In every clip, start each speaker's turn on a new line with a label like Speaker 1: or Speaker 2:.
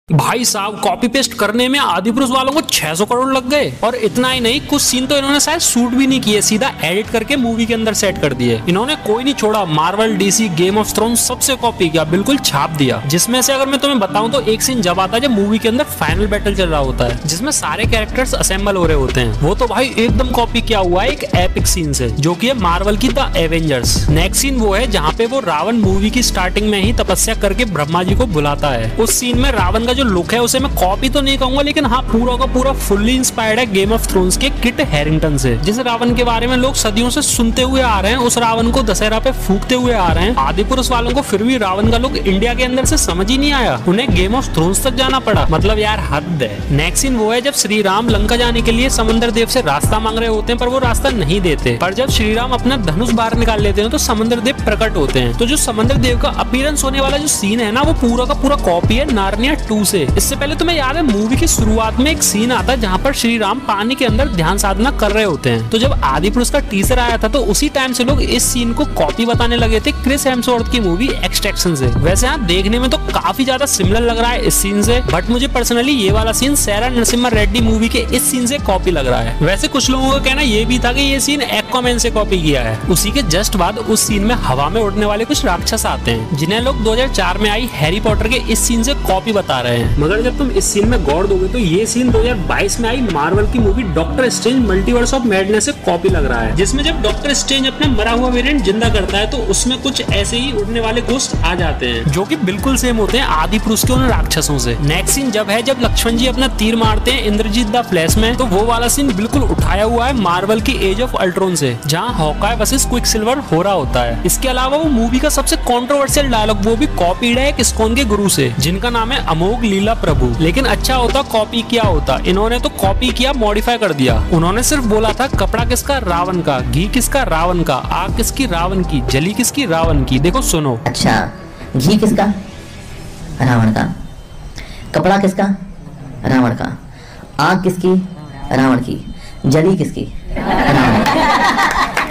Speaker 1: भाई साहब copy paste करने में आदिपुरुष वालों को 600 करोड़ लग गए। और इतना ही नहीं, कुछ सीन तो इन्होंने शायद शूट भी नहीं किए, सीधा एडिट करके मूवी के अंदर सेट कर दिए। इन्होंने कोई नहीं छोड़ा, Marvel, DC, game of thrones सबसे कॉपी किया, बिल्कुल छाप दिया। जिसमें से अगर मैं तुम्हें बताऊं तो एक सीन जब आता है जब मूवी के अंदर फाइनल बैटल चल रहा होता है, जिसमें सारे कैरेक्टर्स असेंबल हो रहे होते हैं, वो तो भाई एकदम कॉपी किया हुआ है एक एपिक सीन से, जो की है मार्वल की द एवेंजर्स। नेक्स्ट सीन वो है जहाँ पे वो रावण मूवी की स्टार्टिंग में ही तपस्या करके ब्रह्मा जी को बुलाता है। उस सीन में रावण का जो लुक है उसे मैं कॉपी तो नहीं कहूंगा, लेकिन हाँ पूरा का पूरा फुल्ली इंस्पायर्ड है गेम ऑफ थ्रोन्स के किट हैरिंगटन से। जिस रावण के बारे में लोग सदियों से सुनते हुए आ रहे हैं, उस रावण को दशहरा पे फूकते हुए आ रहे हैं। आदिपुरुष वालों को फिर भी रावण का लुक इंडिया के अंदर से समझ ही नहीं आया, उन्हें गेम ऑफ थ्रोन्स तक जाना पड़ा। मतलब यार हद है। नेक्स्ट सीन वो है जब श्री राम लंका जाने के लिए समंदर देव से रास्ता मांग रहे होते हैं, पर वो रास्ता नहीं देते। पर जब श्री राम अपना धनुष बाहर निकाल लेते हैं तो समंदर देव प्रकट होते हैं। तो जो समंदर देव का अपीयरेंस होने वाला जो सीन है ना, वो पूरा का पूरा कॉपी है नार्निया 2 से। इससे पहले तुम्हें याद है मूवी की शुरुआत में एक सीन आता है जहाँ पर श्री राम पानी के अंदर ध्यान साधना कर रहे होते हैं। तो जब आदिपुरुष का टीजर आया था तो उसी टाइम से लोग इस सीन को कॉपी बताने लगे थे क्रिस हेम्सवर्थ की मूवी एक्सट्रैक्शन से। वैसे यहाँ देखने में तो काफी ज्यादा सिमिलर लग रहा है इस सीन से, बट मुझे पर्सनली ये वाला सीन सैरा नरसिम्हा रेड्डी मूवी के इस सीन से कॉपी लग रहा है। वैसे कुछ लोगों का कहना ये भी था कि ये सीन एक्वामैन से कॉपी किया है। उसी के जस्ट बाद उस सीन में हवा में उड़ने वाले कुछ राक्षस आते हैं, जिन्हें लोग 2004 में आई हैरी पॉटर के इस सीन से कॉपी बता रहे हैं। मगर जब तुम इस सीन में गौर दोगे तो ये सीन 2022 में आई मार्वल की movie doctor strange multiverse of madness से कॉपी लग रहा है, जिसमें जब डॉक्टर स्ट्रेंज अपना मरा हुआ वेरिएंट जिंदा करता है तो उसमें कुछ ऐसे ही उड़ने वाले घोस्ट आ जाते हैं, जो कि बिल्कुल सेम होते हैं आदिपुरुष के उन राक्षसों से। नेक्स्ट सीन जब है जब लक्ष्मण जी अपना तीर मारते हैं इंद्रजीत द फ्लैश में, तो वो वाला सीन बिल्कुल उठाया हुआ है मार्वल की एज ऑफ अल्ट्रॉन से, जहाँ हॉकाय वर्सेस क्विकसिल्वर हो रहा होता है। इसके अलावा वो मूवी का सबसे कंट्रोवर्शियल डायलॉग वो भी कॉपीड है एक इस्कॉन के गुरु से, जिनका नाम है अमोघ लीला प्रभु। लेकिन अच्छा होता कॉपी किया होता, इन्होंने तो कॉपी किया, मॉडिफाई कर दिया। उन्होंने सिर्फ बोला था कपड़ा किसका रावण का, घी किसका रावण का, आग किसकी रावण की, जली किसकी रावण की। देखो सुनो,
Speaker 2: अच्छा घी किसका रावण का, कपड़ा किसका रावण का, आग किसकी रावण की, जली किसकी रावण की।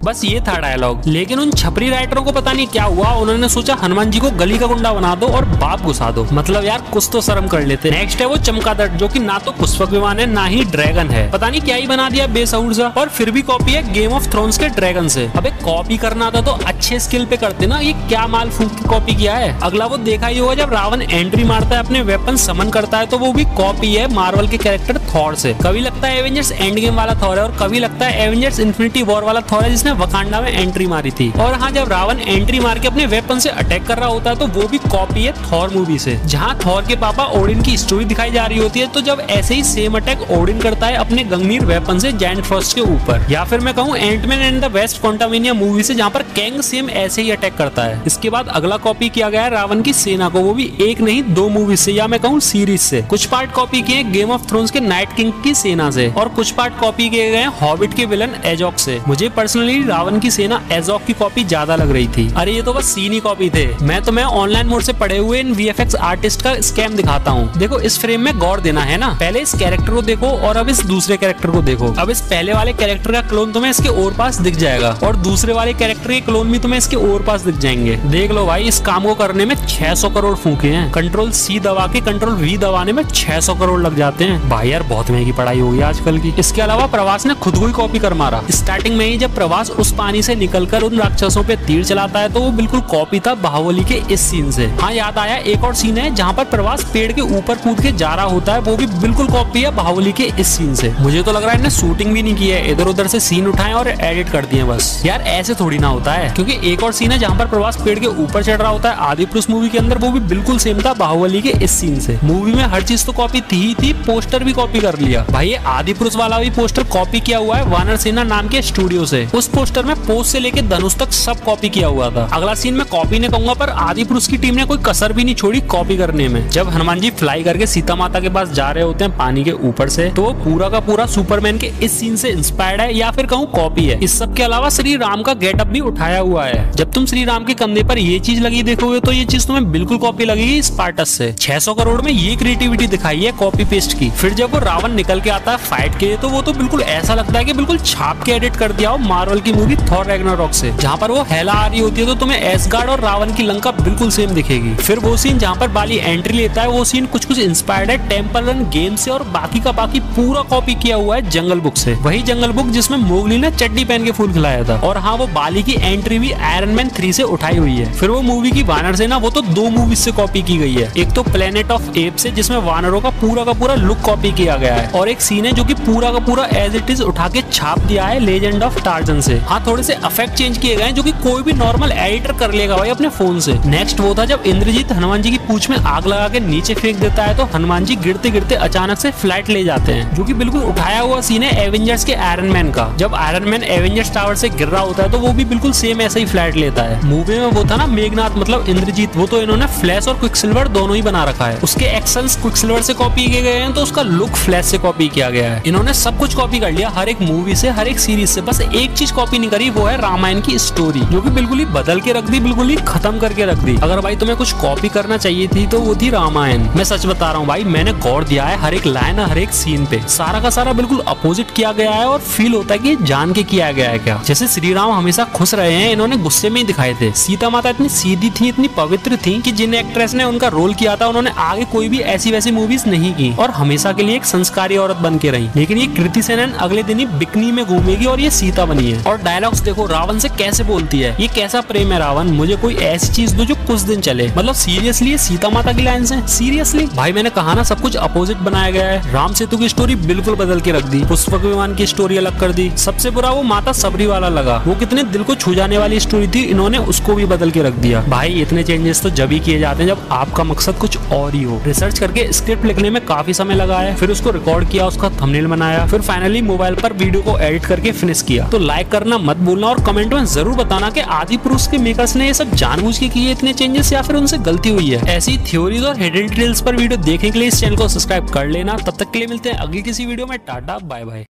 Speaker 1: बस ये था डायलॉग। लेकिन उन छपरी राइटरों को पता नहीं क्या हुआ, उन्होंने सोचा हनुमान जी को गली का गुंडा बना दो और बाप घुसा दो। मतलब यार कुछ तो शर्म कर लेते। नेक्स्ट है वो चमगादड़, जो कि ना तो पुष्पक विमान है ना ही ड्रैगन है, पता नहीं क्या ही बना दिया बेसहुर सा। और फिर भी कॉपी है गेम ऑफ थ्रोन्स के ड्रैगन से। अबे कॉपी करना था तो अच्छे स्किल पे करते ना, ये क्या माल फूंक के कॉपी किया है। अगला वो देखा ही होगा जब रावण एंट्री मारता है, अपने वेपन समन करता है, तो वो भी कॉपी है मार्वल के कैरेक्टर थॉर से। कभी लगता है एवेंजर्स एंड गेम वाला थॉर है और कभी लगता है एवेंजर्स इन्फिनिटी वॉर वाला थॉर है, जिसने वकांडा में एंट्री मारी थी। और हाँ, जब रावण एंट्री मार के अपने वेपन से अटैक कर रहा होता है तो वो भी कॉपी है थॉर मूवी से, जहाँ थॉर के पापा ओडिन की स्टोरी दिखाई जा रही होती है। तो जब ऐसे ही सेम अटैक ओडिन करता है अपने गंगनीर वेपन से जायंट फ्रॉस्ट के ऊपर, या फिर मैं कहूँ Antman and the wasp Quantumania movie से, जहाँ पर कैंग सेम ऐसे ही अटैक करता है। इसके बाद अगला कॉपी किया गया है रावण की सेना को, वो भी एक नहीं 2 मूवी से, या मैं कहूँ सीरीज से। कुछ पार्ट कॉपी किए गेम ऑफ थ्रोन्स के नाइट किंग की सेना से, और कुछ पार्ट कॉपी किए गए हॉबिट के विलन एजॉक से। मुझे पर्सनली रावण की सेना एजॉक की कॉपी ज्यादा लग रही थी। अरे ये तो बस सीन ही कॉपी थे। मैं ऑनलाइन मोड से पढ़े हुए इन वीएफएक्स आर्टिस्ट का स्कैम दिखाता हूँ। देखो इस फ्रेम में गौर देना है ना, पहले इस कैरेक्टर को देखो और अब इस दूसरे कैरेक्टर को देखो। अब इस पहले वाले कैरेक्टर का क्लोन तुम्हें इसके और पास दिख जाएगा, और दूसरे वाले कैरेक्टर के क्लोन भी तुम्हें इसके और पास दिख जाएंगे। देख लो भाई, इस काम को करने में 600 करोड़ फूके हैं। कंट्रोल C दबा के कंट्रोल V दबाने में 600 करोड़ लग जाते हैं। भाई यार बहुत महंगी पढ़ाई होगी आजकल की। इसके अलावा प्रवास ने खुद को ही कॉपी कर मारा। स्टार्टिंग में ही जब प्रवास उस पानी से निकलकर उन राक्षसों पे तीर चलाता है तो वो बिल्कुल कॉपी था बाहुबली के इस सीन से। हाँ याद आया, एक और सीन है जहाँ पर प्रवास पेड़ के ऊपर कूद के जा रहा होता है, वो भी बिल्कुल कॉपी है बाहुबली के इस सीन से। मुझे तो लग रहा है इन्हें शूटिंग भी नहीं की है, इधर उधर से सीन उठाए और एडिट कर दिए बस। यार ऐसे थोड़ी ना होता है, क्योंकि एक और सीन है जहाँ पर प्रवास पेड़ के ऊपर चढ़ रहा होता है आदिपुरुष मूवी के अंदर, वो भी बिल्कुल सेम था बाहुबली के इस सीन से। मूवी में हर चीज तो कॉपी थी ही थी, पोस्टर भी कॉपी कर लिया। भाई ये आदिपुरुष वाला भी पोस्टर कॉपी किया हुआ है वानर सेना नाम के स्टूडियो से। उस पोस्टर में पोस्ट से लेके धनुष तक सब कॉपी किया हुआ था। अगला सीन मैं कॉपी नहीं कहूंगा, पर आदिपुरुष की टीम ने कोई कसर भी नहीं छोड़ी कॉपी करने में। जब हनुमान जी फ्लाई करके सीता माता के पास जा रहे होते हैं पानी के ऊपर से, तो वो पूरा का पूरा सुपरमैन के इस सीन से इंस्पायर्ड है, या फिर कहूँ कॉपी है। इस सब के अलावा श्री राम का गेटअप भी उठाया हुआ है। जब तुम श्री राम के कंधे पर ये चीज लगी देखोगे तो ये चीज तुम्हें बिल्कुल कॉपी लगेगी स्पार्टस से। 600 करोड़ में ये क्रिएटिविटी दिखाई है कॉपी पेस्ट की। फिर जब वो रावण निकल के आता है फाइट के लिए, तो वो तो बिल्कुल ऐसा लगता है कि बिल्कुल छाप के एडिट कर दिया हो मार्वल की मूवी थॉर रैग्नारोक से, जहाँ पर वो हेला आ रही होती है तो तुम्हें एसगार्ड और रावण की लंका बिल्कुल सेम दिखेगी। फिर वो सीन जहाँ पर बाली एंट्री लेता है, वो सीन कुछ इंस्पायर्ड है टेम्पल रन गेम से, और बाकी का बाकी पूरा कॉपी किया हुआ है जंगल बुक से। वही जंगल बुक जिसमें मोगली ने चड्डी पहन के फूल खिलाया था। और हाँ, वो बाली की एंट्री भी आयरन मैन 3 से उठाई हुई है। फिर वो मूवी की वानर सेना, वो तो 2 मूवीज से कॉपी की गई है। एक तो प्लेनेट ऑफ एप से, जिसमें वानरों का पूरा लुक कॉपी किया गया है, और एक सीन है जो कि पूरा का पूरा एज इट इज उठा के छाप दिया है लेजेंड ऑफ टार्जन से। हाँ, थोड़े से इफेक्ट चेंज किए गए हैं जो कि कोई भी नॉर्मल एडिटर कर लेगा भाई अपने फोन से। नेक्स्ट वो था जब इंद्रजीत हनुमान जी की पूंछ में आग लगा के नीचे फेंक देता है, तो हनुमान जी गिरते गिरते अचानक से फ्लाइट ले जाते हैं, जो कि बिल्कुल उठाया हुआ सीन है एवेंजर्स के आयरन मैन का। जब आयरन मैन एवेंजर्स टावर से गिर रहा होता है तो वो भी बिल्कुल सेम ऐसा ही फ्लाइट लेता है। मूवी में वो था ना मेघनाथ मतलब इंद्रजीत, वो तो इन्होंने फ्लैश और क्विकसिल्वर दोनों ही बना रखा है। उसके एक्शंस क्विकसिल्वर से कॉपी किए गए हैं, तो उसका लुक फ्लैश से कॉपी किया गया है। इन्होंने सब कुछ कॉपी कर लिया, हर एक मूवी से, हर एक सीरीज से। बस एक चीज कॉपी नहीं करी, वो है रामायण की स्टोरी, जो कि बिल्कुल ही बदल के रख दी, बिल्कुल ही खत्म करके रख दी। अगर भाई तुम्हें कुछ कॉपी करना चाहिए थी तो वो थी रामायण। मैं सच बता रहा हूँ भाई, मैंने गौर दिया है हर एक लाइन, हर एक सीन पे, सारा का सारा बिल्कुल अपोजिट किया गया है, और फील होता है कि जान के किया गया है क्या। जैसे श्री राम हमेशा खुश रहे हैं, इन्होंने गुस्से में ही दिखाए थे। सीता माता इतनी सीधी थी, इतनी पवित्र थी कि जिन एक्ट्रेस ने उनका रोल किया था उन्होंने आगे कोई भी ऐसी वैसी मूवीज नहीं की, और हमेशा के लिए एक संस्कारी औरत बन के रही। लेकिन ये कृति सेनन अगले दिन ही बिकनी में घूमेगी और ये सीता बनी है। और डायलॉग्स देखो रावण से कैसे बोलती है, ये कैसा प्रेम है रावण, मुझे कोई ऐसी चीज दो जो कुछ दिन चले। मतलब सीरियसली ये सीता माता की लाइन है, सीरियसली भाई। मैंने कहा ना सब कुछ अपोजिट बनाया गया है। राम सेतु की स्टोरी बिल्कुल बदल के रख दी, पुष्पक विमान की स्टोरी अलग कर दी। सबसे बुरा वो माता सबरी वाला लगा, वो कितने दिल को छू जाने वाली स्टोरी थी, इन्होंने उसको भी बदल के रख दिया। भाई इतने चेंजेस तो जब ही किए जाते हैं जब आपका मकसद कुछ और ही हो। रिसर्च करके स्क्रिप्ट लिखने में काफी समय लगा है, फिर उसको रिकॉर्ड किया, उसका थंबनेल बनाया, फिर फाइनली मोबाइल पर वीडियो को एडिट करके फिनिश किया। तो लाइक करना मत भूलना, और कमेंट में जरूर बताना कि आदिपुरुष के मेकर्स ने ये सब जानबूझ के किए इतने चेंजेस, या फिर उनसे गलती हुई है। ऐसी थ्योरीज और हिडन डिटेल्स पर वीडियो देखने के लिए इस चैनल को सब्सक्राइब कर लेना। तब तक के लिए मिलते हैं अगली किसी वीडियो में। Tata bye bye.